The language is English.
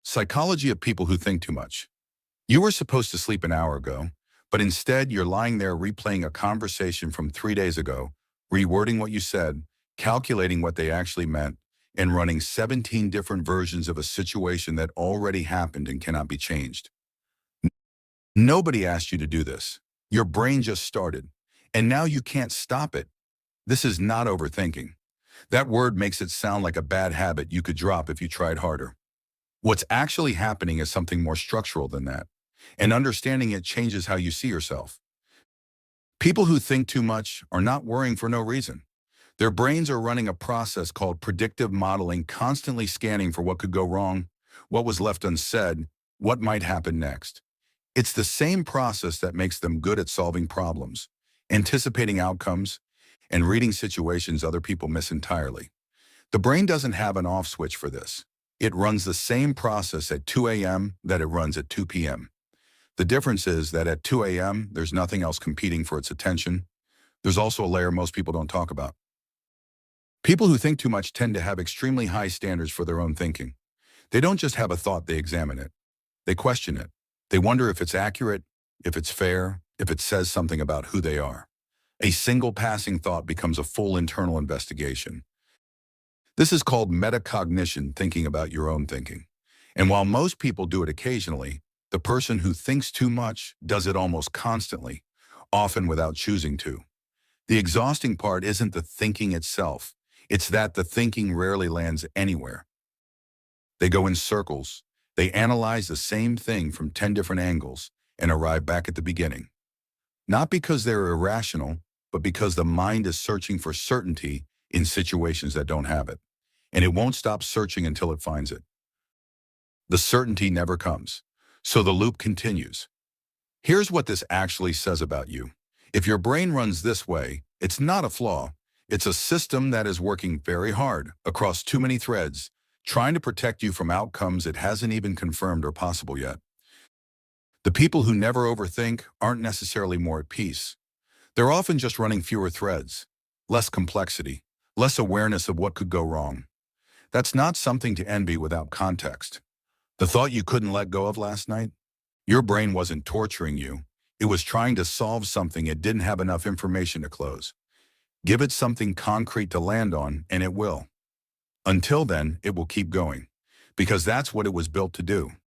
Psychology of people who think too much. You were supposed to sleep an hour ago, but instead you're lying there replaying a conversation from 3 days ago, rewording what you said, calculating what they actually meant, and running 17 different versions of a situation that already happened and cannot be changed. Nobody asked you to do this. Your brain just started, and now you can't stop it. This is not overthinking. That word makes it sound like a bad habit you could drop if you tried harder. What's actually happening is something more structural than that, and understanding it changes how you see yourself. People who think too much are not worrying for no reason. Their brains are running a process called predictive modeling, constantly scanning for what could go wrong, what was left unsaid, what might happen next. It's the same process that makes them good at solving problems, anticipating outcomes, and reading situations other people miss entirely. The brain doesn't have an off switch for this. It runs the same process at 2 a.m. that it runs at 2 p.m. The difference is that at 2 a.m., there's nothing else competing for its attention. There's also a layer most people don't talk about. People who think too much tend to have extremely high standards for their own thinking. They don't just have a thought, they examine it. They question it. They wonder if it's accurate, if it's fair, if it says something about who they are. A single passing thought becomes a full internal investigation. This is called metacognition, thinking about your own thinking. And while most people do it occasionally, the person who thinks too much does it almost constantly, often without choosing to. The exhausting part isn't the thinking itself. It's that the thinking rarely lands anywhere. They go in circles. They analyze the same thing from 10 different angles and arrive back at the beginning. Not because they're irrational, but because the mind is searching for certainty in situations that don't have it. And it won't stop searching until it finds it. The certainty never comes, so the loop continues. Here's what this actually says about you. If your brain runs this way, it's not a flaw. It's a system that is working very hard across too many threads, trying to protect you from outcomes it hasn't even confirmed are possible yet. The people who never overthink aren't necessarily more at peace. They're often just running fewer threads, less complexity, less awareness of what could go wrong. That's not something to envy without context. The thought you couldn't let go of last night? Your brain wasn't torturing you. It was trying to solve something it didn't have enough information to close. Give it something concrete to land on, and it will. Until then, it will keep going, because that's what it was built to do.